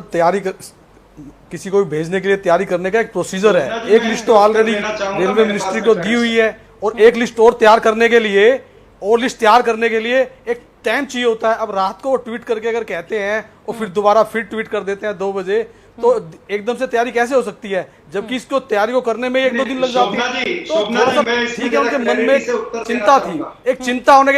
किसी को भी भेजने के लिए तैयारी करने का एक प्रोसीजर है। एक लिस्ट तो ऑलरेडी रेलवे मिनिस्ट्री को दी हुई है, और एक लिस्ट और तैयार करने के लिए एक टाइम चाहिए होता है। अब रात को वो ट्वीट करके अगर कहते हैं और फिर दोबारा फिर ट्वीट कर देते हैं 2 बजे, तो एकदम से तैयारी कैसे हो सकती है, जबकि इसको तैयारी को करने में 1-2 दिन लग जाती है। तो ठीक है, उनके मन में चिंता थी, एक चिंता होने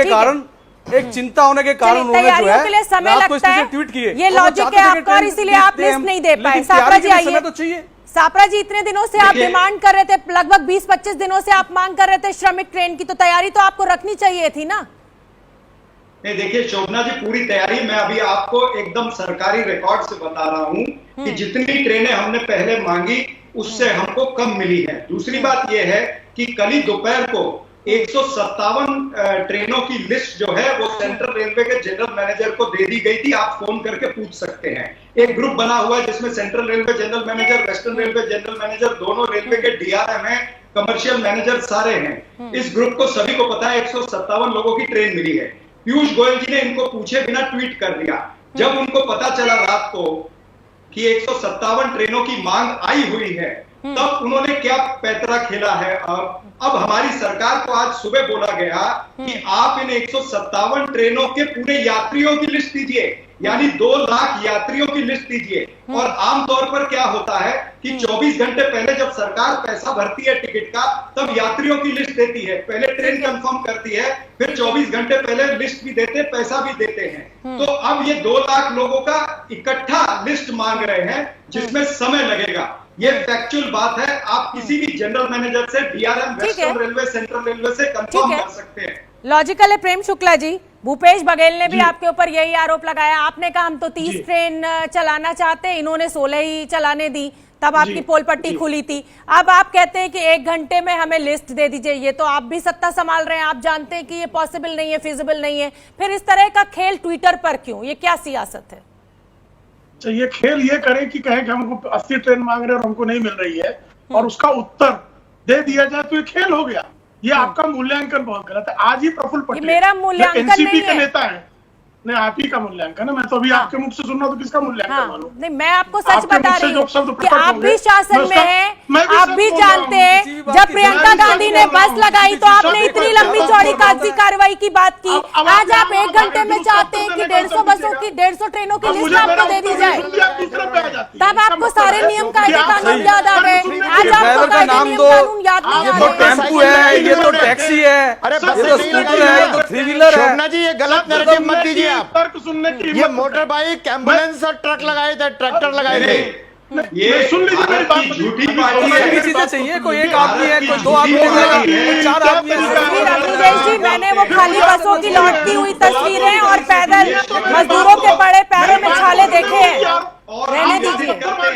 के कारण उन्होंने जो है समय लगता है, ट्वीट किए। ये लॉजिक है आपका, और इसीलिए आप लिस्ट नहीं दे पाए। छापरा जी आइए। तो चाहिए। छापरा जी, इतने दिनों से आप डिमांड कर रहे थे, लगभग 20-25 दिनों से आप मांग कर रहे थे श्रमिक ट्रेन की, तो तैयारी तो आपको रखनी चाहिए थी ना? नहीं, देखिए शोभना जी, पूरी तैयारी मैं अभी आपको एकदम सरकारी रिकॉर्ड से बता रहा हूं कि जितनी ट्रेनें हमने पहले मांगी उससे हमको कम मिली है। दूसरी बात यह है कि कल ही दोपहर को 157 ट्रेनों की लिस्ट जो है वो सेंट्रल रेलवे के जनरल मैनेजर को दे दी गई थी। आप फोन करके पूछ सकते हैं। एक ग्रुप बना हुआ है जिसमें central railway general manager, western railway general manager, दोनों रेलवे के डीआरएम हैं, कमर्शियल मैनेजर सारे हैं। इस ग्रुप को सभी को पता है 157 लोगों की ट्रेन मिली है। पीयूष गोयल जी ने इनको पूछे बिना ट्वीट कर दिया। जब उनको पता चला रात को कि 157 ट्रेनों की मांग आई हुई है, तब उन्होंने क्या पैतरा खेला है। अब हमारी सरकार को आज सुबह बोला गया कि आप इन 157 ट्रेनों के पूरे यात्रियों की लिस्ट दीजिए, यानी 2 लाख यात्रियों की लिस्ट दीजिए। और आमतौर पर क्या होता है कि 24 घंटे पहले जब सरकार पैसा भरती है टिकट का, तब यात्रियों की लिस्ट देती है, पहले ट्रेन कंफर्म करती है, फिर 24 घंटे पहले लिस्ट भी देते, पैसा भी देते हैं। तो अब ये 2 लाख लोगों का इकट्ठा लिस्ट मांग रहे हैं, जिसमें समय लगेगा। ये फैक्चुअल बात है, आप किसी भी जनरल मैनेजर से, DRM, western railway, central railway से कंफर्म कर सकते हैं। लॉजिकल है प्रेम शुक्ला जी। भूपेश बघेल ने भी आपके ऊपर यही आरोप लगाया, आपने कहा हम तो 30 ट्रेन चलाना चाहते हैं, इन्होंने 16 ही चलाने दी, तब आपकी पोल पट्टी खुली थी। अब आप कहते हैं कि 1 घंटे में हमें लिस्ट दे दीजिए। ये तो आप भी सत्ता संभाल रहे हैं, आप जानते हैं कि ये पॉसिबल नहीं है, फिजिबल नहीं है, फिर इस तरह का खेल ट्विटर पर क्यों? ये क्या सियासत है? ये खेल ये करें कि कहें कि हमको 80 ट्रेन मांग रहे हैं और हमको नहीं मिल रही है, और उसका उत्तर दे दिया जाए, तो ये खेल हो गया। ये आपका मूल्यांकन बहुत गलत है। आज ही प्रफुल्ल पटेल, मेरा मूल्यांकन एनसीपी नहीं के है। नेता है, नहीं आप ही का मूल्यांकन है। मैं तो अभी आपके मुख से सुन रहा हूं, तो किसका मूल्यांकन मालूम? नहीं, मैं आपको सच बता रही हूँ कि आप भी शासन में हैं, आप भी जानते हैं। जब प्रियंका गांधी ने बस लगाई तो आपने इतनी लंबी चौड़ी कागजी कार्रवाई की बात की। आज आप 1 घंटे में चाहते हैं कि 150 बसों की, 150 ट्रेनों की लिस्ट आपको दे दी जाए, तब आपको सारे नियम कायदे कानून याद आ गए। आज आपको कायदे नियम कानून याद नहीं आ रहे। टेम्पू है, ये तो टैक्सी है, अरे ये तो स्कूटर है, ये तो 3 व्हीलर है। शोभना जी, ये गलत नैरेटिव मत दीजिए आप। तर्क सुनने की ये मोटर बाइक, एम्बुलेंस और ट्रक लगाए थे, ट्रैक्टर लगाए थे। ये सुन लीजिए मेरी बात, झूठी पार्टी सभी चीजें चाहिए। कोई 1 आदमी है, कोई 2 आदमी है, कोई 4 आदमी है। अखिलेश जी, मैंने वो खाली बसों की लौटती हुई तस्वीरें और पैदल मजदूरों के बड़े पैरों में छाले देखे हैं। रहने दीजिए,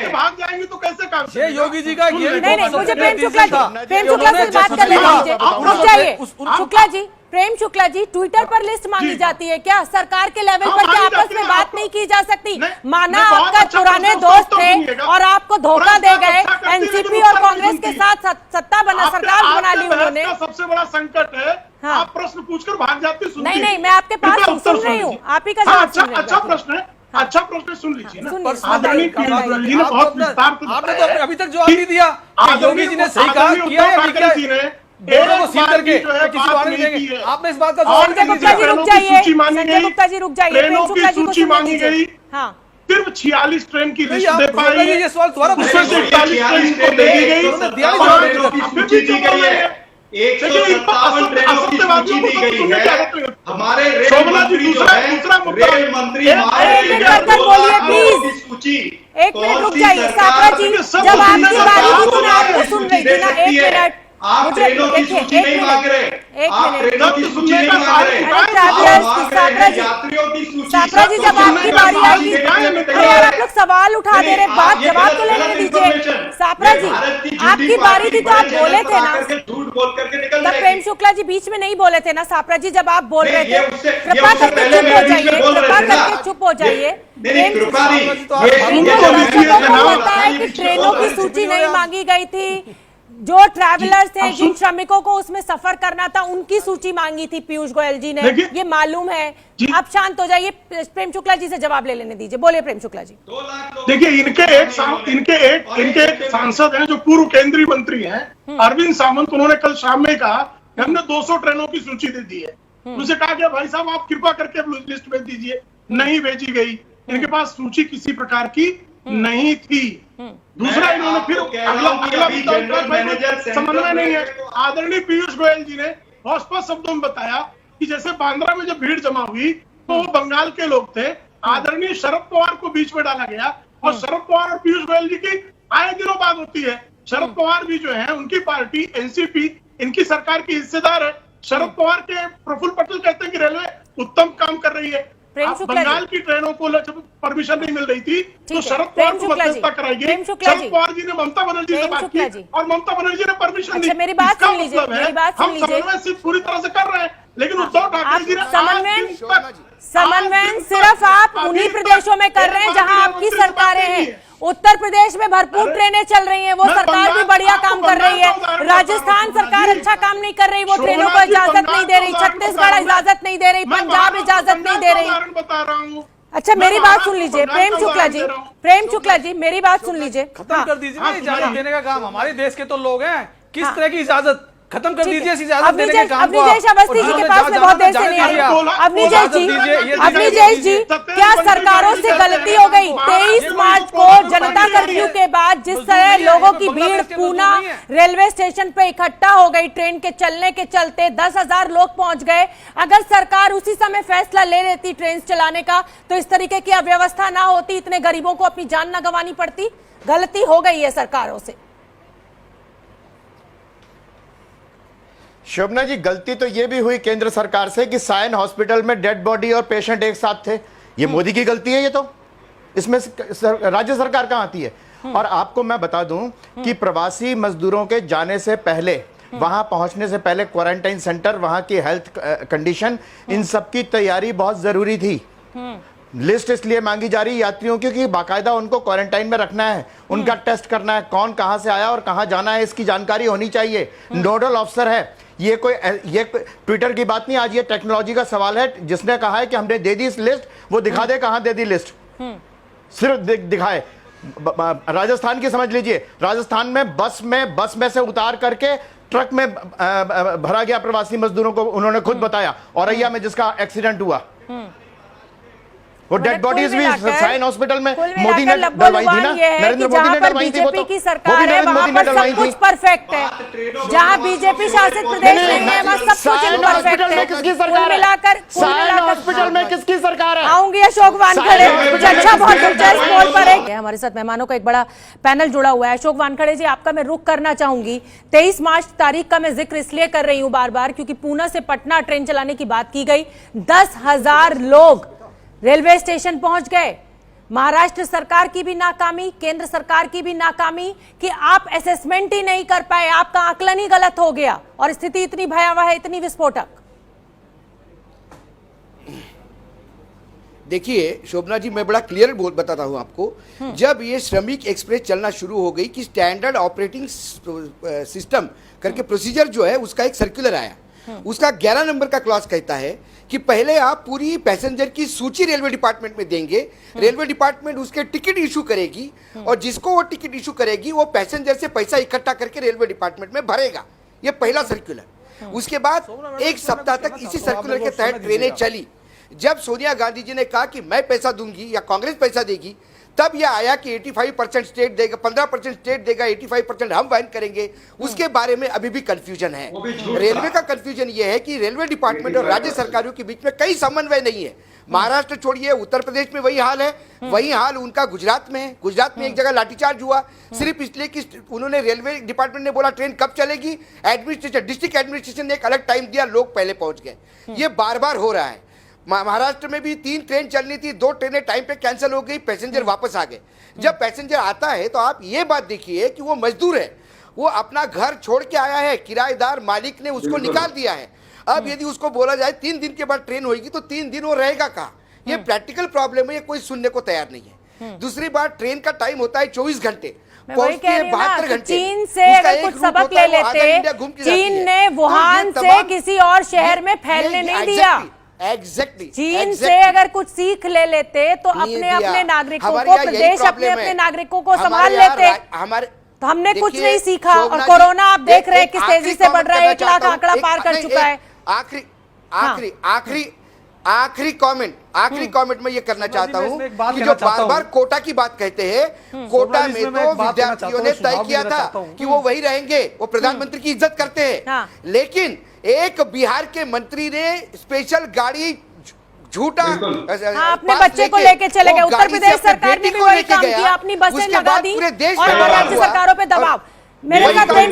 भाग जाएंगे तो कैसे काम? ये योगी जी का ये नहीं, मुझे प्रेम शुक्ला से बात कर लेने दीजिए। रुक जाइए शुक्ला जी। प्रेम शुक्ला जी, ट्विटर पर लिस्ट मांगी जाती है क्या? सरकार के लेवल पर क्या आपस में बात नहीं की जा सकती? माना आपका पुराने दोस्त थे और आपको धोखा दे गए, एनसीपी और कांग्रेस के साथ सत्ता बना, सरकार बना ली उन्होंने। सबसे बड़ा संकट है, हाँ। आप प्रश्न पूछकर भाग जाते। नहीं, मैं आपके पास सुन रही हूँ, आप ही का जवाब सुन रही हूँ। अच्छा प्रश्न है, अच्छा प्रश्न सुन लीजिए ना। आदरणीय पीयूष जी ने बहुत विस्तार से आपने तो अभी तक जवाब नहीं दिया। योगी जी ने सही कहा, किया है, नहीं किया? दोनों को सील करके किसी को आने नहीं देंगे। आपने इस बात का जवाब नहीं गुप्ता जी दिया। रुक जाइए, संजय गुप्ता जी रुक जाइए, प्रेम शुक्ला जी को सूची मांगी गई, हाँ, सिर्फ 46 ट्रेन की लिस्ट आप दे पाई। ये सवाल तुम्हारा उसमें से 41 ट्रेन को दे दी गई, सूची दी गई है, 157 ट्रेनों की सूची दी गई है। हमारे रेल मंत्री जो है, रेल मंत्री सूची। एक मिनट रुक जाइए सापरा जी, जब आपकी बारी थी तो मैं आपको सुन रही थी ना। 1 मिनट, आप ट्रेनों की सूची नहीं मांग रहे, आप ट्रेनों की सूची नहीं मांग रहे, यात्रियों की सूची। सापरा जी, जब आपकी बारी आएगी, यार आप लोग सवाल उठा दे रहे, बात जवाब तो लेने दीजिए। सापरा जी, आपकी बारी थी तो आप बोले थे ना, झूठ बोल करके निकल तब प्रेम शुक्ला जी बीच में नहीं बोले थे ना। सापरा जी, जब आप बोल रहे थे, कृपा करके चुप हो जाइए, कृपा करके चुप हो जाइए। पता है कि ट्रेनों की सूची नहीं मांगी गई थी, जो ट्रैवलर्स थे, जिन श्रमिकों को उसमें सफर करना था, उनकी सूची मांगी थी पीयूष गोयल जी ने, ये मालूम है। आप शांत हो जाइए, प्रेम शुक्ला जी से जवाब ले लेने दीजिए। बोलिए प्रेम शुक्ला जी। देखिए, इनके एक सांसद हैं जो पूर्व केंद्रीय मंत्री हैं, अरविंद सावंत, उन्होंने कल शाम में कहा कि हमने 200 ट्रेनों की सूची दे दी है। उनसे कहा कि भाई साहब आप कृपा करके लिस्ट भेज दीजिए, नहीं भेजी गई। इनके पास सूची किसी प्रकार की नहीं थी। दूसरा, इन्होंने फिर अगला समन्वय नहीं है। आदरणीय पीयूष गोयल जी ने बहुत स्पष्ट शब्दों में बताया कि जैसे बांद्रा में जब भीड़ जमा हुई तो वो बंगाल के लोग थे। आदरणीय शरद पवार को बीच में डाला गया, और शरद पवार और पीयूष गोयल जी की आए दिनों बात होती है। शरद पवार भी जो है, उनकी पार्टी एनसीपी इनकी सरकार की हिस्सेदार है। शरद पवार के प्रफुल्ल पटेल कहते हैं कि रेलवे उत्तम काम कर रही है। बंगाल की ट्रेनों को जब परमिशन नहीं मिल रही थी तो शरद पवार को मध्यस्थता कराई गई। शरद पवार जी ने ममता बनर्जी से बात की और ममता बनर्जी ने परमिशन दी। मेरी बात सुन लीजिए, हम समन्वय सिर्फ पूरी तरह से कर रहे हैं, लेकिन उद्धव ठाकरे जी ने समन्वय सिर्फ आप उन्हीं प्रदेशों में कर रहे हैं जहां आपकी सरकारें हैं। उत्तर प्रदेश में भरपूर ट्रेनें चल रही हैं, वो सरकार भी बढ़िया काम कर रही है। राजस्थान सरकार अच्छा काम नहीं कर रही, वो ट्रेनों को इजाजत नहीं दे रही। छत्तीसगढ़ इजाजत नहीं दे रही, पंजाब इजाजत नहीं दे रही। बता रहा हूँ, अच्छा मेरी बात सुन लीजिए प्रेम शुक्ला जी, प्रेम शुक्ला जी मेरी बात सुन लीजिए। खत्म कर दीजिए ना इजाजत देने का काम, हमारे देश के तो लोग हैं, किस तरह की इजाजत खत्म कर दीजिए इस इजाजत देने के काम को। अवनीश अवस्थी जी के पास में बहुत देर से नहीं आई। अवनीश जी क्या सरकारों से गलती हो गई? 23 मार्च को जनता कर्फ्यू के बाद जिस तरह लोगों की भीड़ पूना रेलवे स्टेशन पे इकट्ठा हो गई, ट्रेन के चलने के चलते 10,000 लोग पहुंच गए। अगर सरकार उसी समय फैसला ले लेती ट्रेन चलाने का तो इस तरीके की अव्यवस्था ना होती, इतने गरीबों को अपनी जान ना गंवानी पड़ती। गलती हो गई है सरकारों से। शोभना जी, गलती तो ये भी हुई केंद्र सरकार से कि सायन हॉस्पिटल में डेड बॉडी और पेशेंट एक साथ थे। ये मोदी की गलती है, ये तो इसमें राज्य सरकार कहां आती है? और आपको मैं बता दूं कि प्रवासी मजदूरों के जाने से पहले, वहां पहुंचने से पहले क्वारंटाइन सेंटर, वहां की हेल्थ कंडीशन, इन सब की तैयारी बहुत जरूरी थी। लिस्ट इसलिए मांगी जा रही यात्रियों की कि बाकायदा उनको क्वारंटाइन में रखना है, उनका टेस्ट करना है, कौन कहां से आया और कहां जाना है इसकी जानकारी होनी चाहिए। नोडल ऑफिसर है, ये ट्विटर की बात नहीं, आज ये टेक्नोलॉजी का सवाल है। जिसने कहा है कि हमने दे दी इस लिस्ट, वो दिखा दे कहां दे दी लिस्ट, सिर्फ दिखाए। राजस्थान की समझ लीजिए, राजस्थान में बस में से उतार करके ट्रक में भरा गया प्रवासी मजदूरों को, उन्होंने खुद बताया। औरैया में जिसका एक्सीडेंट हुआ, वो डेड बॉडीज भी साइन हॉस्पिटल में मोदी ने डलवाई थी ना, नरेंद्र मोदी ने डलवाई थी। वो तो की सरकार है, वहां पर सब कुछ परफेक्ट है। जहां बीजेपी शासित प्रदेश नहीं है वहां सब कुछ परफेक्ट है। किसकी सरकार है? साइन हॉस्पिटल में किसकी सरकार है? आऊंगी अशोक वानखड़े, कुछ अच्छा बहुत दिलचस्प बोल पर है। हमारे साथ मेहमानों का एक बड़ा पैनल जुड़ा हुआ है। अशोक वानखड़े जी, आपका मैं रुख करना चाहूंगी। 23 मार्च तारीख का मैं जिक्र इसलिए कर रही हूं बार बार क्योंकि पूना से पटना ट्रेन चलाने की बात की गई। 10,000 लोग रेलवे स्टेशन पहुंच गए। महाराष्ट्र सरकार की भी नाकामी, केंद्र सरकार की भी नाकामी कि आप असेसमेंट ही नहीं कर पाए, आपका आकलन ही गलत हो गया और स्थिति इतनी भयावह है, इतनी विस्फोटक। देखिए शोभना जी, मैं बड़ा क्लियर बताता हूं आपको। जब ये श्रमिक एक्सप्रेस चलना शुरू हो गई कि स्टैंडर्ड ऑपरेटिंग सिस्टम करके प्रोसीजर जो है उसका एक सर्कुलर आया, उसका 11 नंबर का क्लॉज कहता है कि पहले आप पूरी पैसेंजर की सूची रेलवे डिपार्टमेंट में देंगे, रेलवे डिपार्टमेंट उसके टिकट इशू करेगी और जिसको वो टिकट इशू करेगी वो पैसेंजर से पैसा इकट्ठा करके रेलवे डिपार्टमेंट में भरेगा। ये पहला सर्कुलर। उसके बाद एक सप्ताह तक इसी सर्कुलर के तहत ट्रेनें चली। जब सोनिया गांधी जी ने कहा कि मैं पैसा दूंगी या कांग्रेस पैसा देगी, तब यह आया कि 85% स्टेट देगा, 15% स्टेट देगा, 85% हम वहन करेंगे। उसके बारे में अभी भी कंफ्यूजन है। रेलवे का कंफ्यूजन यह है कि रेलवे डिपार्टमेंट और राज्य सरकारों के बीच में कई समन्वय नहीं है। महाराष्ट्र छोड़िए, उत्तर प्रदेश में वही हाल है। वही हाल उनका गुजरात में है। गुजरात में एक जगह लाठीचार्ज हुआ सिर्फ इसलिए कि उन्होंने, रेलवे डिपार्टमेंट ने बोला ट्रेन कब चलेगी, एडमिनिस्ट्रेशन, डिस्ट्रिक्ट एडमिनिस्ट्रेशन ने एक अलग टाइम दिया, लोग पहले पहुंच गए। ये बार बार हो रहा है। महाराष्ट्र में भी 3 ट्रेन चलनी थी, 2 ट्रेनें टाइम पे कैंसिल हो गई, पैसेंजर वापस आ गए। जब पैसेंजर आता है तो आप ये बात देखिए कि वो मजदूर है, वो अपना घर छोड़ के आया है, किराएदार मालिक ने उसको निकाल दिया है। अब यदि उसको बोला जाए 3 दिन के बाद ट्रेन होगी तो 3 दिन वो रहेगा कहाँ? ये प्रैक्टिकल प्रॉब्लम है, ये कोई सुनने को तैयार नहीं है। दूसरी बात, ट्रेन का टाइम होता है 24 घंटे, 72 घंटे। चीन से अगर कुछ सबक ले लेते, चीन ने वुहान से किसी और शहर में फैलने नहीं दिया। एग्जैक्टली चीन से अगर कुछ सीख ले लेते तो अपने नागरिकों को, प्रदेश अपने नागरिकों को संभाल लेते। तो हमने कुछ नहीं सीखा और कोरोना आप देख रहे हैं किस तेजी से बढ़ रहा है, 1 लाख आंकड़ा पार कर चुका है। आखिरी कमेंट में ये करना चाहता हूँ कि जो बार बार कोटा की बात कहते हैं, कोटा में तो विद्यार्थियों ने तय किया था कि वो वही रहेंगे, वो प्रधानमंत्री की इज्जत करते हैं। लेकिन एक बिहार के मंत्री ने स्पेशल गाड़ी झूठा अपने बच्चे को लेके चले गए। उत्तर प्रदेश सरकार ने भी वही काम किया, अपनी बसें लगा दी और राज्य सरकारों पे दबाव। मेरे साथ प्रेम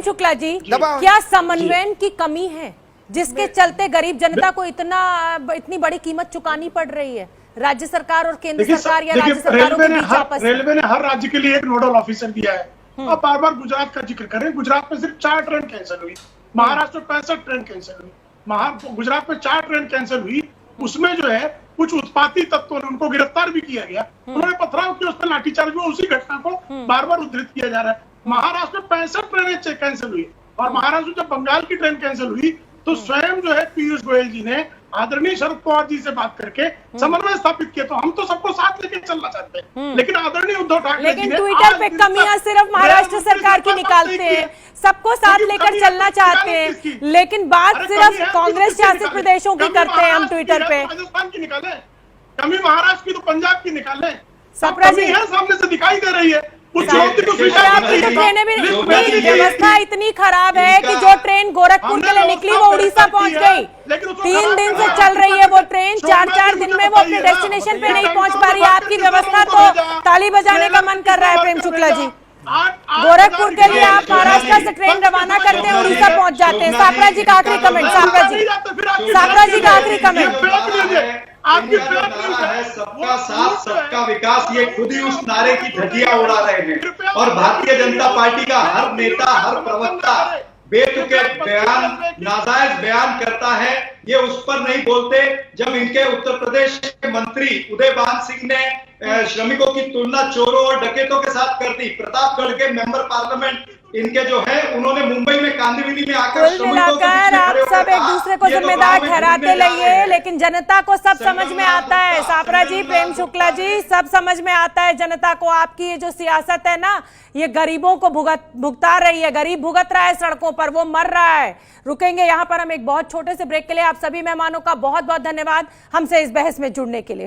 शुक्ला जी, क्या समन्वय की कमी है जिसके चलते गरीब जनता को इतनी बड़ी कीमत चुकानी पड़ रही है? राज्य सरकार और केंद्र सरकार या राज्य सरकारों के बीच आपस में रेलवे ने हर राज्य के लिए एक नोडल ऑफिसर दिया है। अब बार बार गुजरात का जिक्र करें, गुजरात में सिर्फ 4 ट्रेन कैंसिल हुई, महाराष्ट्र में 65 ट्रेन कैंसिल हुई, गुजरात में 4 ट्रेन कैंसिल हुई। उसमें जो है कुछ उत्पाती तत्वों ने उनको गिरफ्तार भी किया गया, उन्होंने पथराव किया, उस पर लाठीचार्ज हुआ। उसी घटना को बार बार उद्धृत किया जा रहा है। महाराष्ट्र में 65 ट्रेनें कैंसिल हुई और महाराष्ट्र में जब बंगाल की ट्रेन कैंसिल हुई तो स्वयं जो है पीयूष गोयल जी ने आदरणीय शरद पवार जी से बात करके समन्वय स्थापित किया, तो हम तो सबको साथ लेके चलना चाहते हैं। लेकिन आदरणीय उद्धव ठाकरे जी लेकिन ने ट्विटर आज पे दिन कमियां तक सिर्फ महाराष्ट्र गैर सरकार की मुद्दे निकालते बात नहीं हैं, की है। सबको साथ लेकिन लेकर कमी चलना है, चाहते निकालें हैं, किसकी? लेकिन बात अरे सिर्फ कमी है, कांग्रेस किसकी शासित निकालें? प्रदेशों की कमी करते हैं हम महाराष्ट्र की ट्विटर है पे। तो राजस्थान की निकालें, कमी महाराष्ट्र की तो पंजाब की निकालें। सप्रा जी, कमी है, सामने से दिखाई दे रही है। उस देखिए, चुनौती को देखिए, स्वीकार आपकी करने तो की ट्रेनें भी लिस्ट शोभा जी, भेजी व्यवस्था गई। इतनी खराब है कि इनका- जो ट्रेन गोरखपुर के लिए निकली वो उड़ीसा पहुंच गई। 3 दिन से चल रही है वो ट्रेन, 4-4 दिन में वो अपने डेस्टिनेशन पे नहीं पहुंच पा रही है। आपकी व्यवस्था तो ताली बजाने का मन कर रहा है प्रेम शुक्ला जी। गोरखपुर के लिए आप महाराष्ट्र से ट्रेन रवाना करते हैं, उड़ीसा पहुंच जाते हैं। सापरा जी का आखिरी कमेंट, सापरा जी का आखिरी कमेंट। आपकी इनका जो नारा है सबका साथ सबका विकास, ये खुद ही उस नारे की धज्जियां उड़ा रहे हैं। और भारतीय जनता पार्टी का हर नेता, हर प्रवक्ता बेतुके बयान, नाजायज बयान करता है, ये उस पर नहीं बोलते जब इनके उत्तर प्रदेश के मंत्री उदयभान सिंह ने श्रमिकों की तुलना चोरों और डकैतों के साथ कर दी। प्रतापगढ़ के मेंबर पार्लियामेंट इनके जो है, उन्होंने मुंबई में कांदिवली में आकर कुल मिलाकर आप सब एक दूसरे को जिम्मेदार ठहराते रहिए, लेकिन जनता को सब समझ में आता है। सापरा जी, प्रेम शुक्ला जी, सब समझ में आता है जनता को। आपकी ये जो सियासत है ना, ये गरीबों को भुगता रही है। गरीब भुगत रहा है सड़कों पर, वो मर रहा है। रुकेंगे यहाँ पर हम एक बहुत छोटे से ब्रेक के लिए। आप सभी मेहमानों का बहुत बहुत धन्यवाद हमसे इस बहस में जुड़ने के लिए।